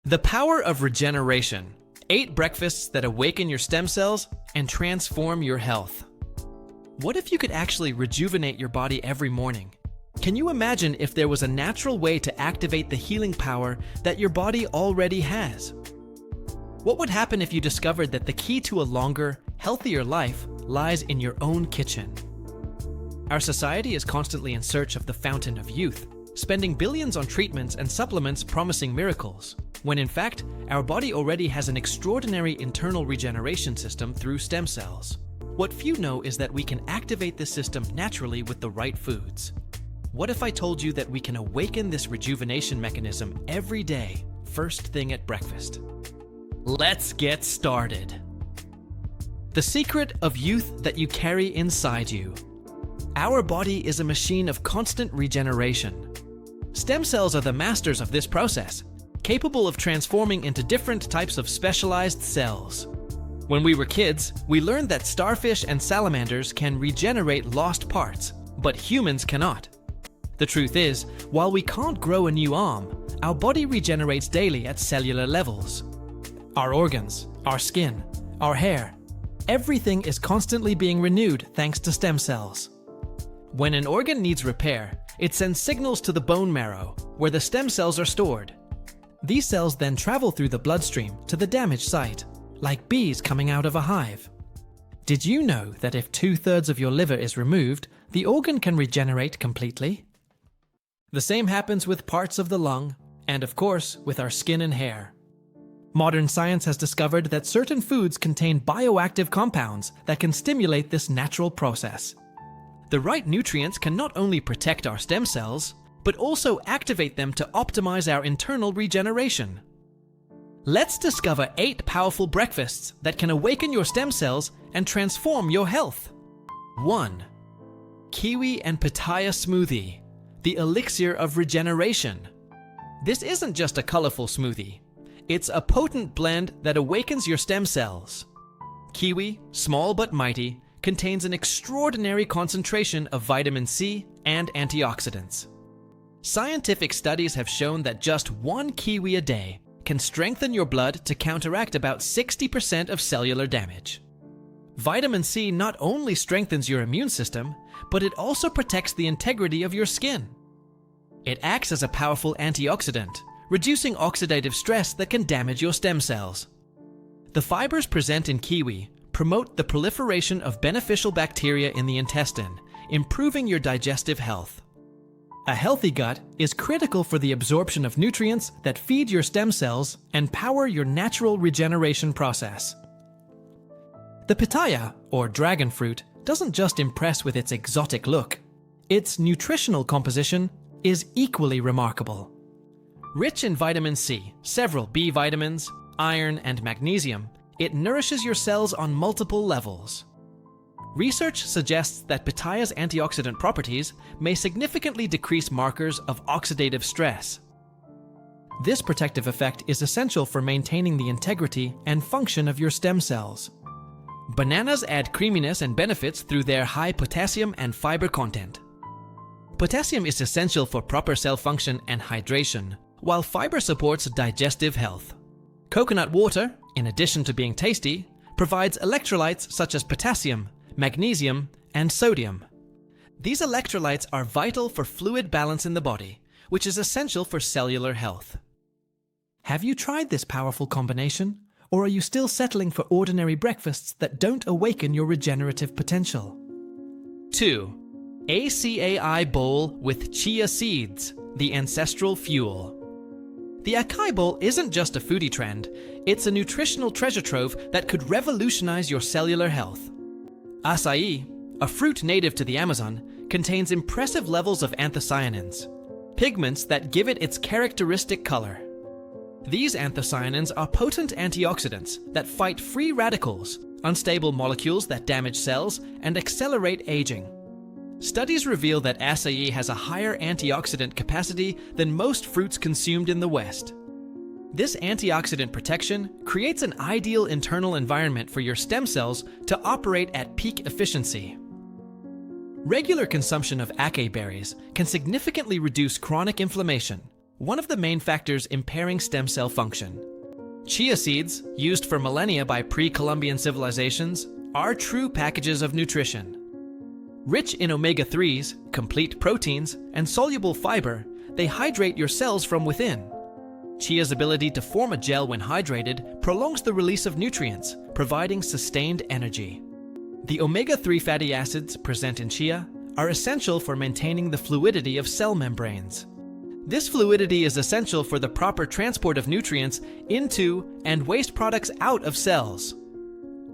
The power of regeneration. 8 breakfasts that awaken your stem cells and transform your health. What if you could actually rejuvenate your body every morning? Can you imagine if there was a natural way to activate the healing power that your body already has? What would happen if you discovered that the key to a longer, healthier life lies in your own kitchen? Our society is constantly in search of the fountain of youth, spending billions on treatments and supplements promising miracles, when in fact, our body already has an extraordinary internal regeneration system through stem cells. What few know is that we can activate this system naturally with the right foods. What if I told you that we can awaken this rejuvenation mechanism every day, first thing at breakfast? Let's get started. The secret of youth that you carry inside you. Our body is a machine of constant regeneration. Stem cells are the masters of this process, capable of transforming into different types of specialized cells. When we were kids, we learned that starfish and salamanders can regenerate lost parts, but humans cannot. The truth is, while we can't grow a new arm, our body regenerates daily at cellular levels. Our organs, our skin, our hair, everything is constantly being renewed thanks to stem cells. When an organ needs repair, it sends signals to the bone marrow, where the stem cells are stored. These cells then travel through the bloodstream to the damaged site, like bees coming out of a hive. Did you know that if 2/3 of your liver is removed, the organ can regenerate completely? The same happens with parts of the lung, and of course, with our skin and hair. Modern science has discovered that certain foods contain bioactive compounds that can stimulate this natural process. The right nutrients can not only protect our stem cells, but also activate them to optimize our internal regeneration. Let's discover 8 powerful breakfasts that can awaken your stem cells and transform your health. 1. Kiwi and Paya smoothie, the elixir of regeneration. This isn't just a colorful smoothie. It's a potent blend that awakens your stem cells. Kiwi, small but mighty, contains an extraordinary concentration of vitamin C and antioxidants. Scientific studies have shown that just 1 kiwi a day can strengthen your blood to counteract about 60% of cellular damage. Vitamin C not only strengthens your immune system, but it also protects the integrity of your skin. It acts as a powerful antioxidant, reducing oxidative stress that can damage your stem cells. The fibers present in kiwi promote the proliferation of beneficial bacteria in the intestine, improving your digestive health. A healthy gut is critical for the absorption of nutrients that feed your stem cells and power your natural regeneration process. The pitaya, or dragon fruit, doesn't just impress with its exotic look. Its nutritional composition is equally remarkable. Rich in vitamin C, several B vitamins, iron, and magnesium, it nourishes your cells on multiple levels. Research suggests that pitaya's antioxidant properties may significantly decrease markers of oxidative stress. This protective effect is essential for maintaining the integrity and function of your stem cells. Bananas add creaminess and benefits through their high potassium and fiber content. Potassium is essential for proper cell function and hydration, while fiber supports digestive health. Coconut water, in addition to being tasty, provides electrolytes such as potassium, magnesium, and sodium. These electrolytes are vital for fluid balance in the body, which is essential for cellular health. Have you tried this powerful combination, or are you still settling for ordinary breakfasts that don't awaken your regenerative potential? 2. Acai bowl with chia seeds, the ancestral fuel. The Acai bowl isn't just a foodie trend, it's a nutritional treasure trove that could revolutionize your cellular health. Acai, a fruit native to the Amazon, contains impressive levels of anthocyanins, pigments that give it its characteristic color. These anthocyanins are potent antioxidants that fight free radicals, unstable molecules that damage cells, and accelerate aging. Studies reveal that acai has a higher antioxidant capacity than most fruits consumed in the West. This antioxidant protection creates an ideal internal environment for your stem cells to operate at peak efficiency. Regular consumption of acai berries can significantly reduce chronic inflammation, one of the main factors impairing stem cell function. Chia seeds, used for millennia by pre-Columbian civilizations, are true packages of nutrition. Rich in omega-3s, complete proteins, and soluble fiber, they hydrate your cells from within. Chia's ability to form a gel when hydrated prolongs the release of nutrients, providing sustained energy. The omega-3 fatty acids present in chia are essential for maintaining the fluidity of cell membranes. This fluidity is essential for the proper transport of nutrients into and waste products out of cells.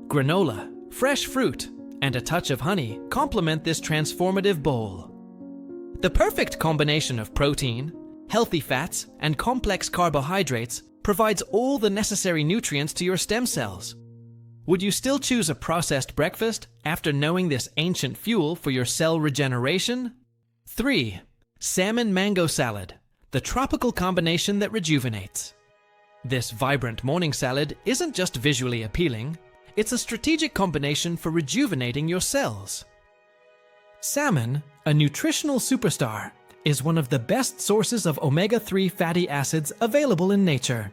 Granola, fresh fruit, and a touch of honey complement this transformative bowl. The perfect combination of protein, healthy fats, and complex carbohydrates provides all the necessary nutrients to your stem cells. Would you still choose a processed breakfast after knowing this ancient fuel for your cell regeneration? 3. Salmon mango salad, the tropical combination that rejuvenates. This vibrant morning salad isn't just visually appealing, it's a strategic combination for rejuvenating your cells. Salmon, a nutritional superstar, is one of the best sources of omega-3 fatty acids available in nature.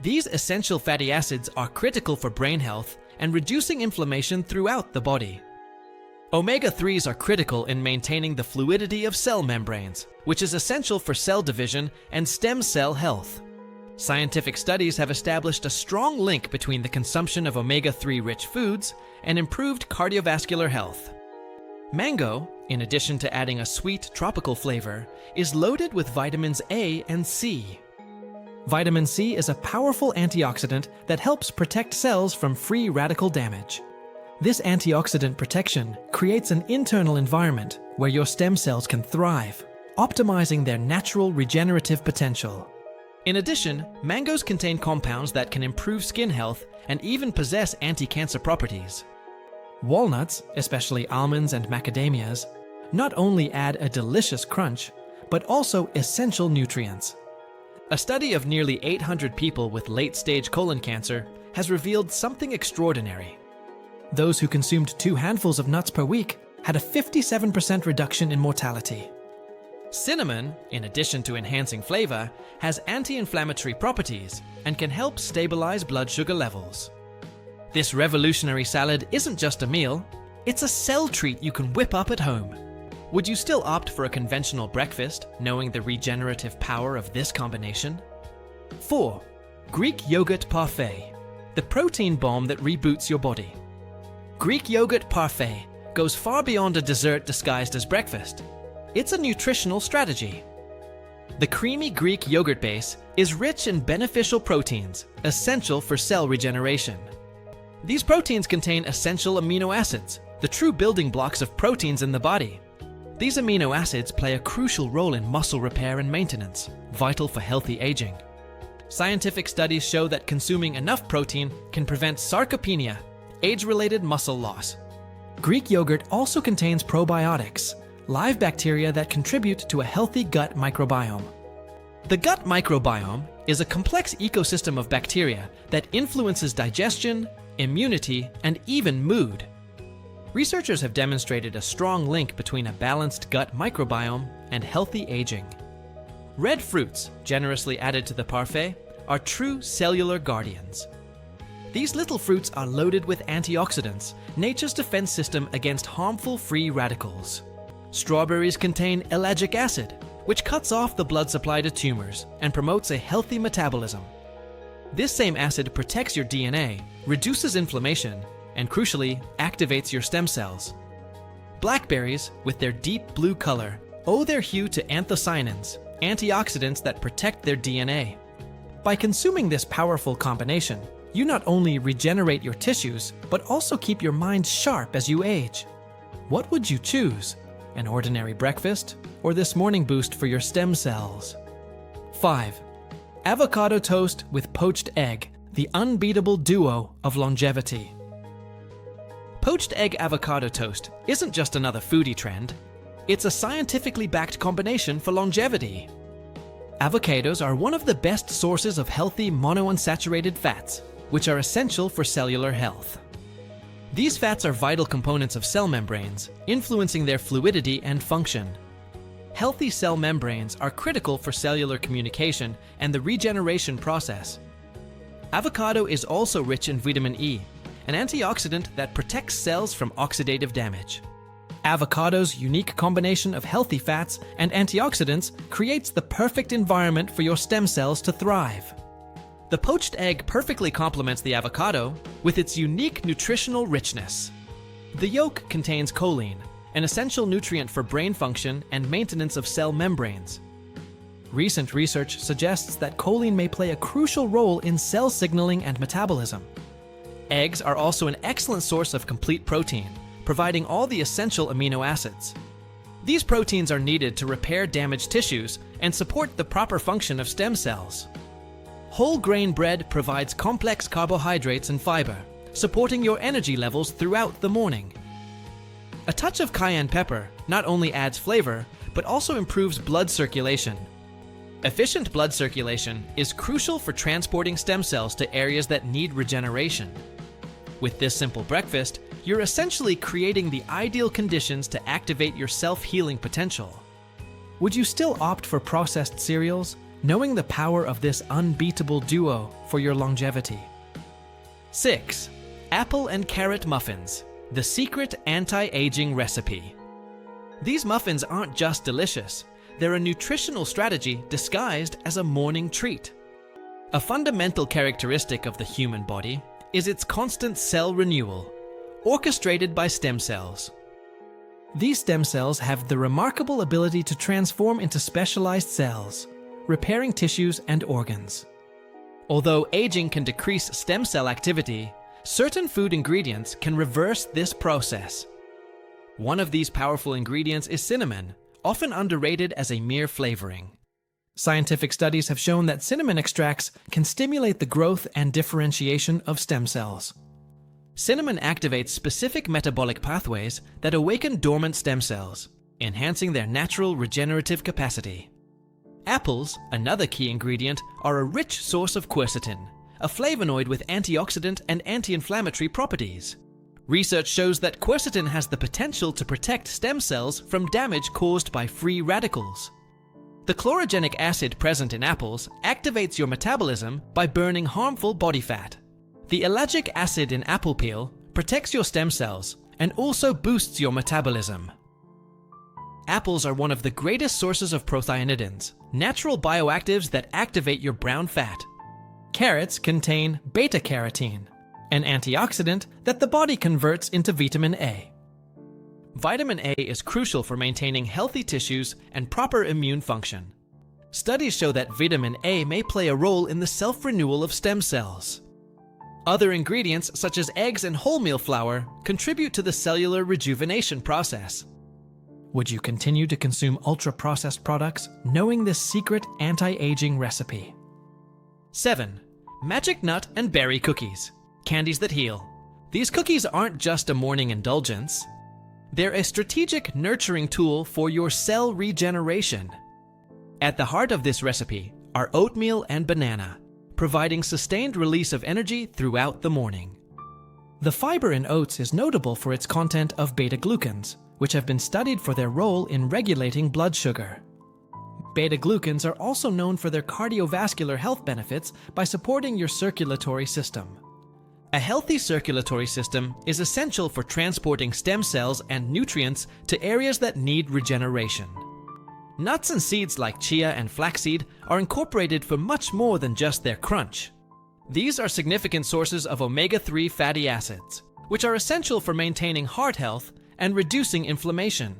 These essential fatty acids are critical for brain health and reducing inflammation throughout the body. Omega-3s are critical in maintaining the fluidity of cell membranes, which is essential for cell division and stem cell health. Scientific studies have established a strong link between the consumption of omega-3 rich foods and improved cardiovascular health. Mango, in addition to adding a sweet tropical flavor, is loaded with vitamins A and C. Vitamin C is a powerful antioxidant that helps protect cells from free radical damage. This antioxidant protection creates an internal environment where your stem cells can thrive, optimizing their natural regenerative potential. In addition, mangoes contain compounds that can improve skin health and even possess anti-cancer properties. Walnuts, especially almonds and macadamias, not only add a delicious crunch, but also essential nutrients. A study of nearly 800 people with late-stage colon cancer has revealed something extraordinary. Those who consumed 2 handfuls of nuts per week had a 57% reduction in mortality. Cinnamon, in addition to enhancing flavor, has anti-inflammatory properties and can help stabilize blood sugar levels. This revolutionary salad isn't just a meal, it's a cell treat you can whip up at home. Would you still opt for a conventional breakfast, knowing the regenerative power of this combination? 4. Greek yogurt parfait, the protein bomb that reboots your body. Greek yogurt parfait goes far beyond a dessert disguised as breakfast. It's a nutritional strategy. The creamy Greek yogurt base is rich in beneficial proteins, essential for cell regeneration. These proteins contain essential amino acids, the true building blocks of proteins in the body. These amino acids play a crucial role in muscle repair and maintenance, vital for healthy aging. Scientific studies show that consuming enough protein can prevent sarcopenia, age-related muscle loss. Greek yogurt also contains probiotics, live bacteria that contribute to a healthy gut microbiome. The gut microbiome is a complex ecosystem of bacteria that influences digestion, immunity, and even mood. Researchers have demonstrated a strong link between a balanced gut microbiome and healthy aging. Red fruits, generously added to the parfait, are true cellular guardians. These little fruits are loaded with antioxidants, nature's defense system against harmful free radicals. Strawberries contain ellagic acid, which cuts off the blood supply to tumors and promotes a healthy metabolism. This same acid protects your DNA, reduces inflammation, and crucially, activates your stem cells. Blackberries, with their deep blue color, owe their hue to anthocyanins, antioxidants that protect their DNA. By consuming this powerful combination, you not only regenerate your tissues, but also keep your mind sharp as you age. What would you choose? An ordinary breakfast, or this morning boost for your stem cells? 5. Avocado toast with poached egg, the unbeatable duo of longevity. Poached egg avocado toast isn't just another foodie trend. It's a scientifically backed combination for longevity. Avocados are one of the best sources of healthy monounsaturated fats, which are essential for cellular health. These fats are vital components of cell membranes, influencing their fluidity and function. Healthy cell membranes are critical for cellular communication and the regeneration process. Avocado is also rich in vitamin E, an antioxidant that protects cells from oxidative damage. Avocado's unique combination of healthy fats and antioxidants creates the perfect environment for your stem cells to thrive. The poached egg perfectly complements the avocado with its unique nutritional richness. The yolk contains choline, an essential nutrient for brain function and maintenance of cell membranes. Recent research suggests that choline may play a crucial role in cell signaling and metabolism. Eggs are also an excellent source of complete protein, providing all the essential amino acids. These proteins are needed to repair damaged tissues and support the proper function of stem cells. Whole grain bread provides complex carbohydrates and fiber, supporting your energy levels throughout the morning. A touch of cayenne pepper not only adds flavor, but also improves blood circulation. Efficient blood circulation is crucial for transporting stem cells to areas that need regeneration. With this simple breakfast, you're essentially creating the ideal conditions to activate your self-healing potential. Would you still opt for processed cereals, knowing the power of this unbeatable duo for your longevity? 6. Apple and carrot muffins, the secret anti-aging recipe. These muffins aren't just delicious, they're a nutritional strategy disguised as a morning treat. A fundamental characteristic of the human body is its constant cell renewal, orchestrated by stem cells. These stem cells have the remarkable ability to transform into specialized cells, repairing tissues and organs. Although aging can decrease stem cell activity, certain food ingredients can reverse this process. One of these powerful ingredients is cinnamon, often underrated as a mere flavoring. Scientific studies have shown that cinnamon extracts can stimulate the growth and differentiation of stem cells. Cinnamon activates specific metabolic pathways that awaken dormant stem cells, enhancing their natural regenerative capacity. Apples, another key ingredient, are a rich source of quercetin, a flavonoid with antioxidant and anti-inflammatory properties. Research shows that quercetin has the potential to protect stem cells from damage caused by free radicals. The chlorogenic acid present in apples activates your metabolism by burning harmful body fat. The ellagic acid in apple peel protects your stem cells and also boosts your metabolism. Apples are one of the greatest sources of prothionidins, natural bioactives that activate your brown fat. Carrots contain beta-carotene, an antioxidant that the body converts into vitamin A. Vitamin A is crucial for maintaining healthy tissues and proper immune function. Studies show that vitamin A may play a role in the self-renewal of stem cells. Other ingredients, such as eggs and wholemeal flour, contribute to the cellular rejuvenation process. Would you continue to consume ultra-processed products, knowing this secret anti-aging recipe? 7. Magic nut and berry cookies, candies that heal. These cookies aren't just a morning indulgence. They're a strategic nurturing tool for your cell regeneration. At the heart of this recipe are oatmeal and banana, providing sustained release of energy throughout the morning. The fiber in oats is notable for its content of beta-glucans, which have been studied for their role in regulating blood sugar. Beta-glucans are also known for their cardiovascular health benefits by supporting your circulatory system. A healthy circulatory system is essential for transporting stem cells and nutrients to areas that need regeneration. Nuts and seeds like chia and flaxseed are incorporated for much more than just their crunch. These are significant sources of omega-3 fatty acids, which are essential for maintaining heart health and reducing inflammation.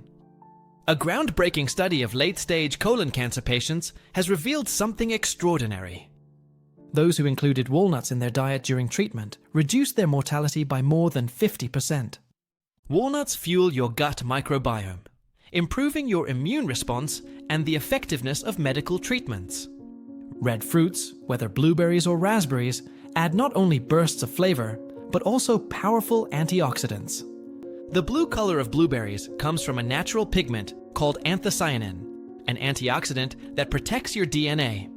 A groundbreaking study of late-stage colon cancer patients has revealed something extraordinary. Those who included walnuts in their diet during treatment reduced their mortality by more than 50%. Walnuts fuel your gut microbiome, improving your immune response and the effectiveness of medical treatments. Red fruits, whether blueberries or raspberries, add not only bursts of flavor, but also powerful antioxidants. The blue color of blueberries comes from a natural pigment called anthocyanin, an antioxidant that protects your DNA.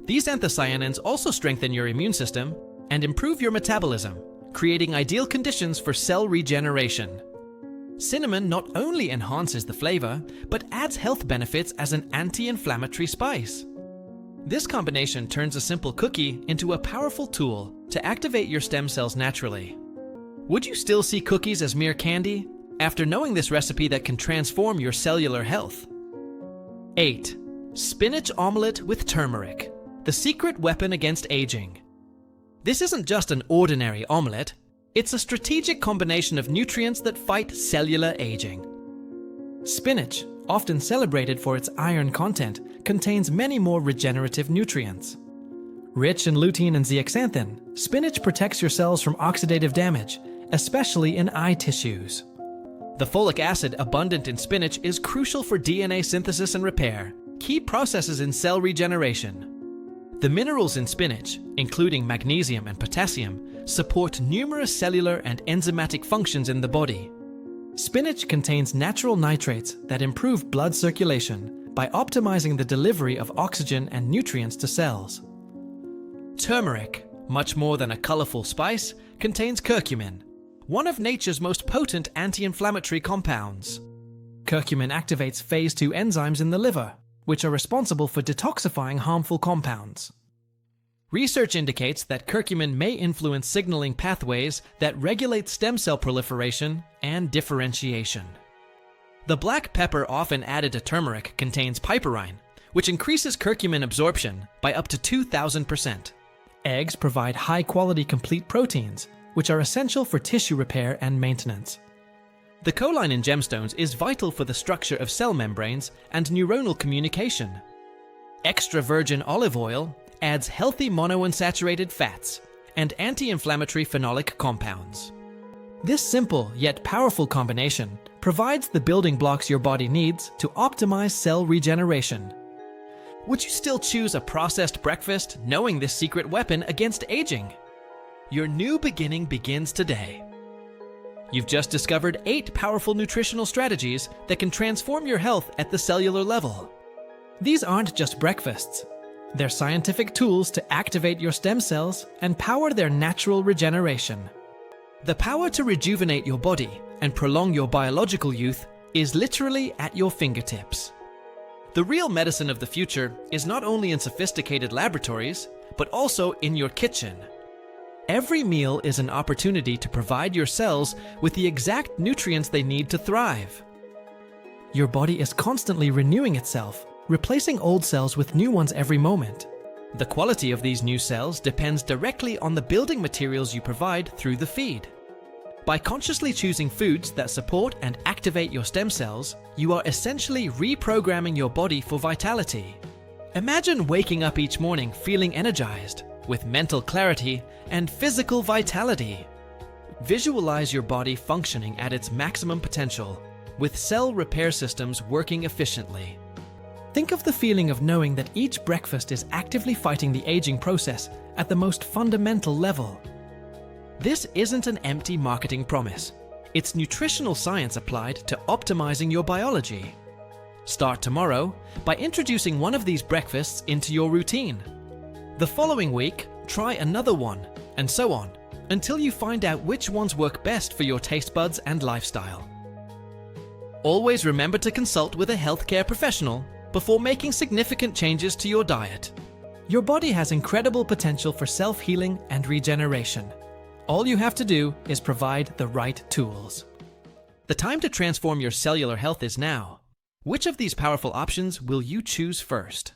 These anthocyanins also strengthen your immune system and improve your metabolism, creating ideal conditions for cell regeneration. Cinnamon not only enhances the flavor, but adds health benefits as an anti-inflammatory spice. This combination turns a simple cookie into a powerful tool to activate your stem cells naturally. Would you still see cookies as mere candy after knowing this recipe that can transform your cellular health? 8. Spinach omelette with turmeric, the secret weapon against aging. This isn't just an ordinary omelette, it's a strategic combination of nutrients that fight cellular aging. Spinach, often celebrated for its iron content, contains many more regenerative nutrients. Rich in lutein and zeaxanthin, spinach protects your cells from oxidative damage, especially in eye tissues. The folic acid abundant in spinach is crucial for DNA synthesis and repair, key processes in cell regeneration. The minerals in spinach, including magnesium and potassium, support numerous cellular and enzymatic functions in the body. Spinach contains natural nitrates that improve blood circulation by optimizing the delivery of oxygen and nutrients to cells. Turmeric, much more than a colorful spice, contains curcumin, one of nature's most potent anti-inflammatory compounds. Curcumin activates phase 2 enzymes in the liver, which are responsible for detoxifying harmful compounds. Research indicates that curcumin may influence signaling pathways that regulate stem cell proliferation and differentiation. The black pepper often added to turmeric contains piperine, which increases curcumin absorption by up to 2,000%. Eggs provide high-quality complete proteins, which are essential for tissue repair and maintenance. The choline in gemstones is vital for the structure of cell membranes and neuronal communication. Extra virgin olive oil adds healthy monounsaturated fats and anti-inflammatory phenolic compounds. This simple yet powerful combination provides the building blocks your body needs to optimize cell regeneration. Would you still choose a processed breakfast knowing this secret weapon against aging? Your new beginning begins today. You've just discovered 8 powerful nutritional strategies that can transform your health at the cellular level. These aren't just breakfasts. They're scientific tools to activate your stem cells and power their natural regeneration. The power to rejuvenate your body and prolong your biological youth is literally at your fingertips. The real medicine of the future is not only in sophisticated laboratories, but also in your kitchen. Every meal is an opportunity to provide your cells with the exact nutrients they need to thrive. Your body is constantly renewing itself, replacing old cells with new ones every moment. The quality of these new cells depends directly on the building materials you provide through the feed. By consciously choosing foods that support and activate your stem cells, you are essentially reprogramming your body for vitality. Imagine waking up each morning feeling energized, with mental clarity and physical vitality. Visualize your body functioning at its maximum potential, with cell repair systems working efficiently. Think of the feeling of knowing that each breakfast is actively fighting the aging process at the most fundamental level. This isn't an empty marketing promise. It's nutritional science applied to optimizing your biology. Start tomorrow by introducing one of these breakfasts into your routine. The following week, try another one, and so on, until you find out which ones work best for your taste buds and lifestyle. Always remember to consult with a healthcare professional before making significant changes to your diet. Your body has incredible potential for self-healing and regeneration. All you have to do is provide the right tools. The time to transform your cellular health is now. Which of these powerful options will you choose first?